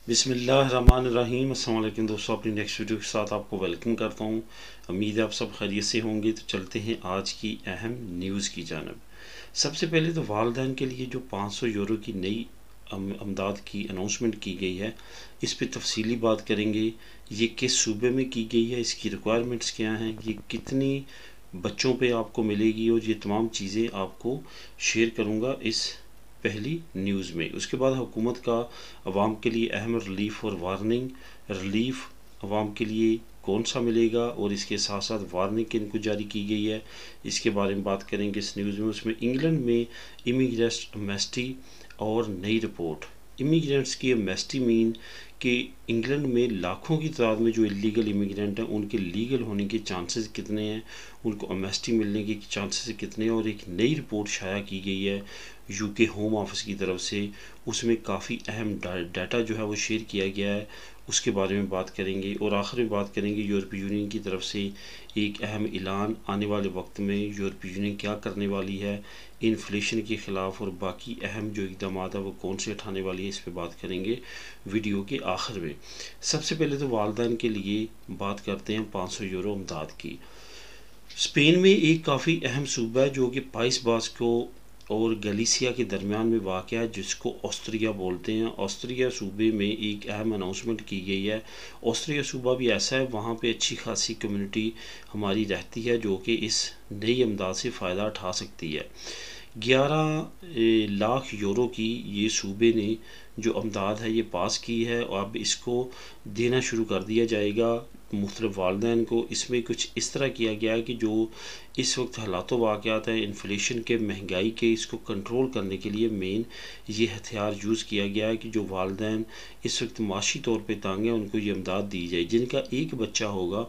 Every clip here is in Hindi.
बिस्मिल्लाहिर्रहमानिर्रहीम। अस्सलाम वालेकुम दोस्तों, अपनी नेक्स्ट वीडियो के साथ आपको वेलकम करता हूँ। उम्मीद है आप सब खैरियत से होंगे। तो चलते हैं आज की अहम न्यूज़ की जानब। सबसे पहले तो वालिदैन के लिए जो 500 यूरो की नई अमदाद की अनाउंसमेंट की गई है, इस पर तफसीली बात करेंगे। ये किस सूबे में की गई है, इसकी रिक्वायरमेंट्स क्या हैं, ये कितनी बच्चों पे आपको मिलेगी, और ये तमाम चीज़ें आपको शेयर करूँगा इस पहली न्यूज़ में। उसके बाद हुकूमत का अवाम के लिए अहम रिलीफ और वार्निंग। रिलीफ अवाम के लिए कौन सा मिलेगा, और इसके साथ साथ वार्निंग किन को जारी की गई है, इसके बारे में बात करेंगे इस न्यूज़ में। उसमें इंग्लैंड में इमिग्रेंट्स अमेस्टी और नई रिपोर्ट। इमिग्रेंट्स की अमेस्टी मीन कि इंग्लैंड में लाखों की तादाद में जो इलीगल इमिग्रेंट हैं, उनके लीगल होने के चांसेस कितने हैं, उनको अमेस्टी मिलने के चांसेस कितने हैं। और एक नई रिपोर्ट शाया की गई है यूके होम ऑफिस की तरफ से, उसमें काफ़ी अहम डाटा जो है वो शेयर किया गया है, उसके बारे में बात करेंगे। और आखिर में बात करेंगे यूरोपीय यूनियन की तरफ से एक अहम ऐलान, आने वाले वक्त में यूरोपीय यूनियन क्या करने वाली है इन्फ्लेशन के ख़िलाफ़, और बाकी अहम जो इक़दाम है वो कौन से उठाने वाली है, इस पर बात करेंगे वीडियो के आखिर में। सबसे पहले तो वालिदैन के लिए बात करते हैं 500 यूरो इमदाद की। स्पेन में एक काफ़ी अहम सूबा है जो कि पाइस बास्को और गलीसिया के दरमियान में वाक़ है, जिसको ऑस्ट्रिया बोलते हैं। ऑस्ट्रिया सूबे में एक अहम अनाउंसमेंट की गई है। ऑस्ट्रिया सूबा भी ऐसा है, वहाँ पे अच्छी खासी कम्युनिटी हमारी रहती है जो कि इस नई इमदाद से फ़ायदा उठा सकती है। 11 लाख यूरो की ये सूबे ने जो इमदाद है ये पास की है, और अब इसको देना शुरू कर दिया जाएगा मुख्तलिफ वालिदैन को। इसमें कुछ इस तरह किया गया है कि जो इस वक्त हालात वाक़यात हैं इन्फ्लेशन के, महंगाई के, इसको कंट्रोल करने के लिए मेन ये हथियार यूज़ किया गया है कि जो वालिदैन इस वक्त माशी तौर पे तंग हैं उनको ये इमदाद दी जाए। जिनका एक बच्चा होगा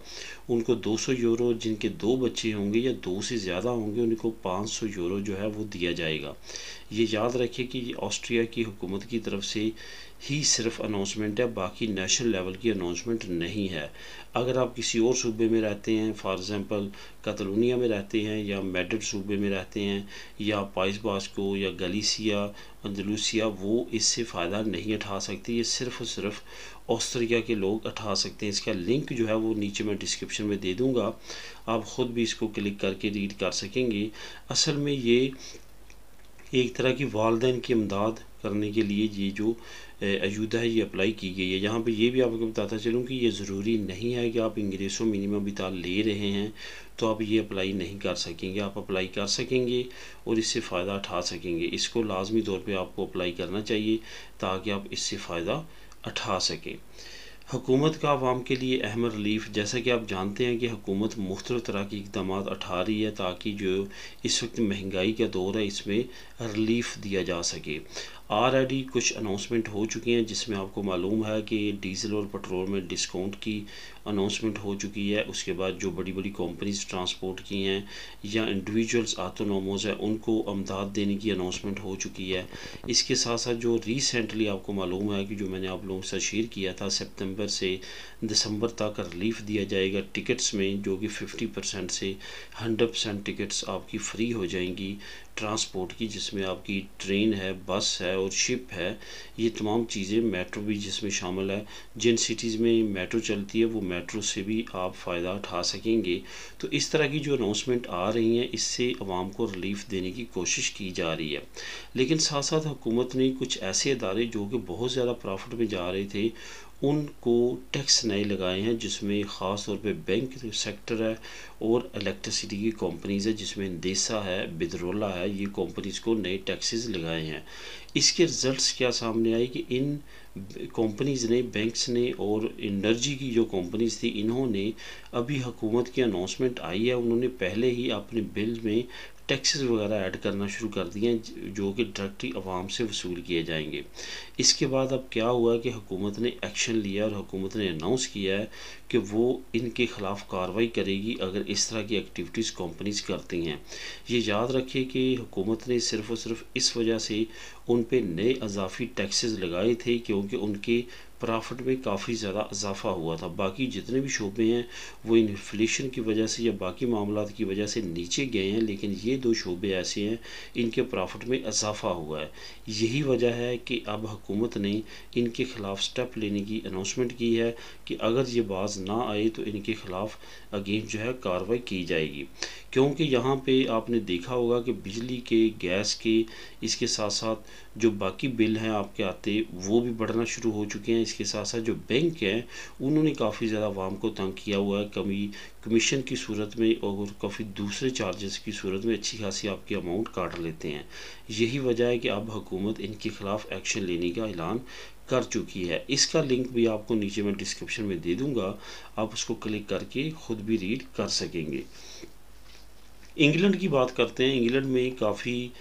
उनको 200 यूरो, जिनके 2 बच्चे होंगे या 2 से ज़्यादा होंगे उनको 500 यूरो जो है वो दिया जाएगा। ये याद रखें कि ये ऑस्ट्रिया की हुकूमत की तरफ से ही सिर्फ अनाउंसमेंट है, बाकी नेशनल लेवल की अनाउंसमेंट नहीं है। अगर आप किसी और सूबे में रहते हैं, फॉर एग्ज़ाम्पल कैटलोनिया में रहते हैं, या मैड्रिड सूबे में रहते हैं, या पाइस बास्को या गलीसिया अंदलूसिया, वो इससे फ़ायदा नहीं उठा सकते। ये सिर्फ और सिर्फ ऑस्ट्रिया के लोग उठा सकते हैं। इसका लिंक जो है वो नीचे मैं डिस्क्रिप्शन में दे दूँगा, आप ख़ुद भी इसको क्लिक करके रीड कर सकेंगे। असल में ये एक तरह की वालिदैन की इमदाद करने के लिए ये जो अयूदा है ये अप्लाई की गई है। यहाँ पे ये भी आपको बताता चलूँ कि ये ज़रूरी नहीं है कि आप इंग्रेसो मिनिमम बिता ले रहे हैं तो आप ये अप्लाई नहीं कर सकेंगे। आप अप्लाई कर सकेंगे और इससे फ़ायदा उठा सकेंगे। इसको लाजमी तौर पे आपको अप्लाई करना चाहिए ताकि आप इससे फ़ायदा उठा सकें। हुकूमत का आवाम के लिए अहम रिलीफ, जैसा कि आप जानते हैं कि हुकूमत मुख्तलिफ़ तरह के इक़दाम उठा रही है ताकि जो इस वक्त महंगाई का दौर है इसमें रिलीफ दिया जा सके। ऑलरेडी कुछ अनाउंसमेंट हो चुकी हैं जिसमें आपको मालूम है कि डीज़ल और पेट्रोल में डिस्काउंट की अनाउंसमेंट हो चुकी है। उसके बाद जो बड़ी बड़ी कंपनीज ट्रांसपोर्ट की हैं या इंडिविजुअल्स ऑटोनोमोस हैं उनको इमदाद देने की अनाउंसमेंट हो चुकी है। इसके साथ साथ जो रिसेंटली आपको मालूम है कि जो मैंने आप लोगों से शेयर किया था, सितंबर से दिसंबर तक रिलीफ दिया जाएगा टिकट्स में, जो कि 50% से 100% टिकट्स आपकी फ्री हो जाएंगी ट्रांसपोर्ट की, जिसमें आपकी ट्रेन है, बस है और शिप है। ये तमाम चीज़ें, मेट्रो भी जिसमें शामिल है। जिन सिटीज़ में मेट्रो चलती है वो मेट्रो से भी आप फ़ायदा उठा सकेंगे। तो इस तरह की जो अनाउंसमेंट आ रही हैं इससे आवाम को रिलीफ देने की कोशिश की जा रही है। लेकिन साथ साथ हुकूमत ने कुछ ऐसे इदारे जो कि बहुत ज़्यादा प्रॉफिट में जा रहे थे उनको टैक्स नए लगाए हैं, जिसमें ख़ास तौर पे बैंक सेक्टर है और इलेक्ट्रिसिटी की कंपनीज़ है, जिसमें इंदेसा है, बिदरोला है, ये कंपनीज़ को नए टैक्सेस लगाए हैं। इसके रिज़ल्ट्स क्या सामने आए कि इन कंपनीज़ ने, बैंक्स ने और एनर्जी की जो कंपनीज़ थी इन्होंने, अभी हुकूमत की अनाउंसमेंट आई है, उन्होंने पहले ही अपने बिल में टैक्सेस वगैरह ऐड करना शुरू कर दिए हैं जो कि डायरेक्टली आवाम से वसूल किए जाएंगे। इसके बाद अब क्या हुआ कि हुकूमत ने एक्शन लिया और हुकूमत ने अनाउंस किया है कि वो इनके ख़िलाफ़ कार्रवाई करेगी अगर इस तरह की एक्टिविटीज़ कंपनीज करती हैं। ये याद रखिए कि हुकूमत ने सिर्फ़ और सिर्फ इस वजह से उन पे नए अजाफी टैक्सेस लगाए थे क्योंकि उनके प्रॉफिट में काफ़ी ज़्यादा इजाफा हुआ था। बाकी जितने भी शोबे हैं वो इन्फ्लेशन की वजह से या बाकी मामलात की वजह से नीचे गए हैं, लेकिन ये 2 शोबे ऐसे हैं इनके प्रॉफिट में इजाफा हुआ है। यही वजह है कि अब हुकूमत ने इनके ख़िलाफ़ स्टेप लेने की अनाउंसमेंट की है कि अगर ये बाज ना आए तो इनके ख़िलाफ़ अगेन जो है कार्रवाई की जाएगी। क्योंकि यहाँ पे आपने देखा होगा कि बिजली के, गैस के, इसके साथ साथ जो बाकी बिल हैं आपके आते वो भी बढ़ना शुरू हो चुके हैं। इसके साथ साथ जो बैंक हैं उन्होंने काफ़ी ज़्यादा आवाम को तंग किया हुआ है, कमीशन की सूरत में और काफ़ी दूसरे चार्जेस की सूरत में अच्छी खासी आपकी अमाउंट काट लेते हैं। यही वजह है कि अब हुकूमत इनके ख़िलाफ़ एक्शन लेने का ऐलान कर चुकी है। इसका लिंक भी आपको नीचे मैं डिस्क्रिप्शन में दे दूँगा, आप उसको क्लिक करके ख़ुद भी रीड कर सकेंगे। इंग्लैंड की बात करते हैं। इंग्लैंड में काफ़ी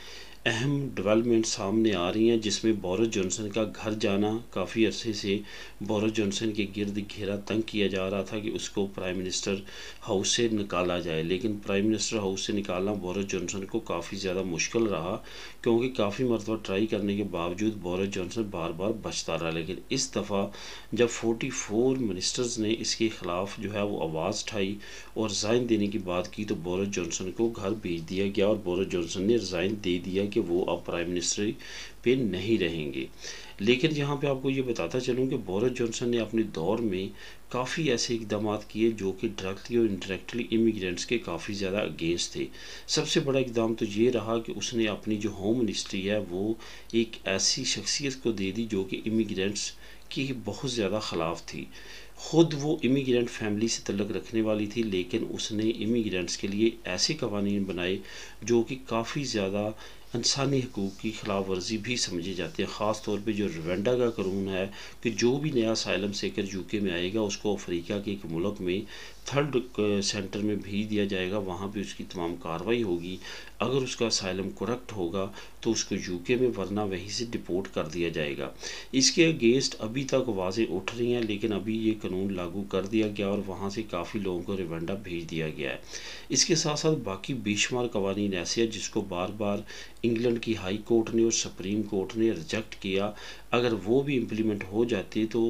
अहम डेवलपमेंट सामने आ रही हैं, जिसमें बोरिस जॉनसन का घर जाना, काफ़ी अरसे से बोरिस जॉनसन के गिर्द घेरा तंग किया जा रहा था कि उसको प्राइम मिनिस्टर हाउस से निकाला जाए, लेकिन प्राइम मिनिस्टर हाउस से निकालना बोरिस जॉनसन को काफ़ी ज़्यादा मुश्किल रहा, क्योंकि काफ़ी मरतबा ट्राई करने के बावजूद बोरिस जॉनसन बार बार बचता रहा। लेकिन इस दफ़ा जब 44 मिनिस्टर्स ने इसके ख़िलाफ़ जो है वो आवाज़ उठाई और रिज़ाइन देने की बात की, तो बोरिस जॉनसन को घर भेज दिया गया और बोरिस जॉनसन ने रिज़ाइन दे दिया कि वो अब प्राइम मिनिस्टर पे नहीं रहेंगे। लेकिन यहाँ पे आपको ये बताता चलूँ कि बोरिस जॉनसन ने अपने दौर में काफ़ी ऐसे इकदाम किए जो कि डायरेक्टली और इनडायरेक्टली इमिग्रेंट्स के काफ़ी ज़्यादा अगेंस्ट थे। सबसे बड़ा इकदाम तो ये रहा कि उसने अपनी जो होम मिनिस्ट्री है वो एक ऐसी शख्सियत को दे दी जो कि इमिग्रेंट्स की बहुत ज़्यादा ख़िलाफ़ थी। ख़ुद वो इमिग्रेंट फैमिली से तल्लक़ रखने वाली थी, लेकिन उसने इमिग्रेंट्स के लिए ऐसे कवानीन बनाए जो कि काफ़ी ज़्यादा इंसानी हकूक़ की खिलाफ वर्जी भी समझे जाते हैं। ख़ास तौर पे जो रवांडा का कानून है कि जो भी नया असाइलम सीकर यूके में आएगा उसको अफ्रीका के एक मुल्क में थर्ड सेंटर में भेज दिया जाएगा, वहाँ पे उसकी तमाम कार्रवाई होगी। अगर उसका असाइलम करेक्ट होगा तो उसको यूके में, वरना वहीं से डिपोर्ट कर दिया जाएगा। इसके अगेंस्ट अभी तक आवाज़ें उठ रही हैं, लेकिन अभी ये कानून लागू कर दिया गया और वहाँ से काफ़ी लोगों को रवांडा भेज दिया गया है। इसके साथ साथ बाकी बेशुमार कवानीन ऐसे हैं जिसको बार बार इंग्लैंड की हाई कोर्ट ने और सुप्रीम कोर्ट ने रिजेक्ट किया। अगर वो भी इम्प्लीमेंट हो जाती तो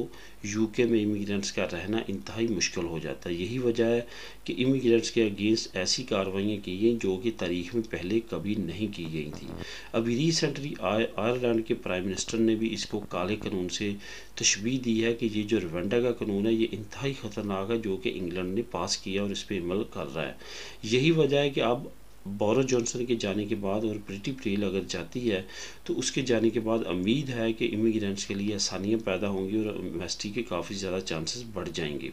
यूके में इमिग्रेंट्स का रहना इंतहाई मुश्किल हो जाता है। यही वजह है कि इमिग्रेंट्स के अगेंस्ट ऐसी कार्रवाइयाँ की गई जो कि तारीख में पहले कभी नहीं की गई थी। अभी रिसेंटली आयरलैंड के प्राइम मिनिस्टर ने भी इसको काले कानून से तशबीह दी है कि ये जो रवांडा का कानून है ये इंतहाई ख़तरनाक है, जो कि इंग्लैंड ने पास किया और इस पर अमल कर रहा है। यही वजह है कि अब बोरिस जॉनसन के जाने के बाद और प्रीति पटेल अगर जाती है तो उसके जाने के बाद उम्मीद है कि इमिग्रेंट्स के लिए आसानियाँ पैदा होंगी और एमनेस्टी के काफ़ी ज़्यादा चांसेस बढ़ जाएंगे।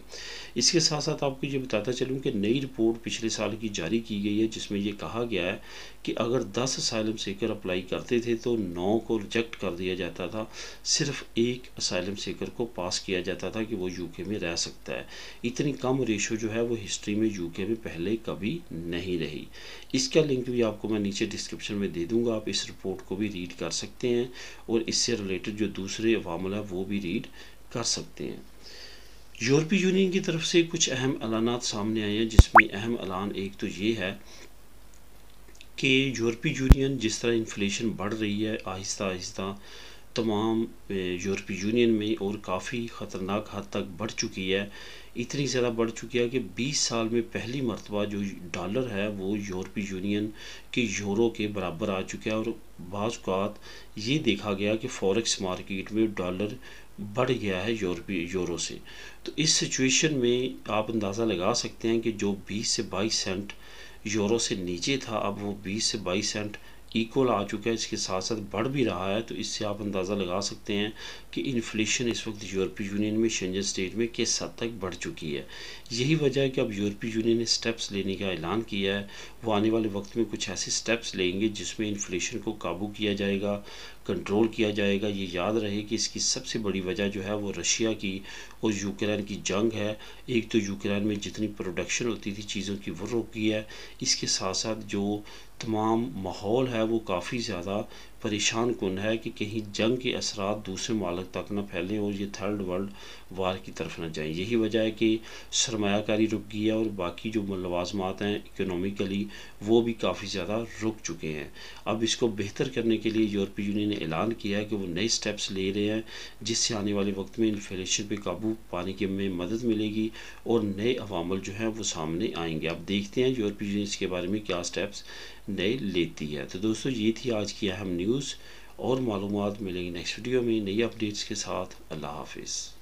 इसके साथ साथ आपको ये बताता चलूँ कि नई रिपोर्ट पिछले साल की जारी की गई है, जिसमें ये कहा गया है कि अगर 10 असाइलम सीकर अप्लाई करते थे तो 9 को रिजेक्ट कर दिया जाता था, सिर्फ एक असाइलम सीकर को पास किया जाता था कि वो यूके में रह सकता है। इतनी कम रेशो जो है वो हिस्ट्री में यूके में पहले कभी नहीं रही। इसका लिंक भी आपको मैं नीचे डिस्क्रिप्शन में दे दूंगा, आप इस रिपोर्ट को भी रीड कर सकते हैं और इससे रिलेटेड जो दूसरे अवामल है वो भी रीड कर सकते हैं। यूरोपीय यूनियन की तरफ से कुछ अहम ऐलानात सामने आए हैं, जिसमें अहम ऐलान एक तो ये है कि यूरोपीय यूनियन जिस तरह इन्फ्लेशन बढ़ रही है आहिस्ता आहिस्ता तमाम यूरोपीय यूनियन में और काफ़ी ख़तरनाक हद तक बढ़ चुकी है, इतनी ज़्यादा बढ़ चुकी है कि 20 साल में पहली मरतबा जो डॉलर है वो यूरोपीय यूनियन के यूरो के बराबर आ चुका है। और बाज़ औक़ात ये देखा गया कि फॉरेक्स मार्केट में डॉलर बढ़ गया है यूरो से। तो इस सिचुएशन में आप अंदाज़ा लगा सकते हैं कि जो 20 से 22 सेंट यूरो से नीचे था, अब वो 20 से 22 सेंट इक्वल आ चुका है, इसके साथ साथ बढ़ भी रहा है। तो इससे आप अंदाज़ा लगा सकते हैं कि इन्फ्लेशन इस वक्त यूरोपीय यूनियन में, शेंजन स्टेट में किस हद तक बढ़ चुकी है। यही वजह है कि अब यूरोपीय यूनियन ने स्टेप्स लेने का ऐलान किया है। वो आने वाले वक्त में कुछ ऐसे स्टेप्स लेंगे जिसमें इन्फ्लेशन को काबू किया जाएगा, कंट्रोल किया जाएगा। ये याद रहे कि इसकी सबसे बड़ी वजह जो है वो रशिया की और यूक्रेन की जंग है। एक तो यूक्रेन में जितनी प्रोडक्शन होती थी चीज़ों की वो रुक गई है, इसके साथ साथ जो तमाम माहौल है वो काफ़ी ज़्यादा परेशान कुन है कि कहीं जंग के असरात दूसरे मालिक तक न फैलें और ये थर्ड वर्ल्ड वार की तरफ न जाएं। यही वजह है कि सरमायाकारी रुक गई है और बाकी जो लवाजमात हैं इकोनॉमिकली वो भी काफ़ी ज़्यादा रुक चुके हैं। अब इसको बेहतर करने के लिए यूरोपीय यूनियन ने ऐलान किया है कि वो नए स्टेप्स ले रहे हैं जिससे आने वाले वक्त में इन्फ्लेशन पे काबू पाने की में मदद मिलेगी और नए अवामल जो हैं वो सामने आएंगे। अब देखते हैं यूरोपीय यूनियन इसके बारे में क्या स्टेप्स नए लेती है। तो दोस्तों ये थी आज की अहम न्यूज़ और मालूमात। मिलेंगी नेक्स्ट वीडियो में नई अपडेट्स के साथ। अल्लाह हाफिज़।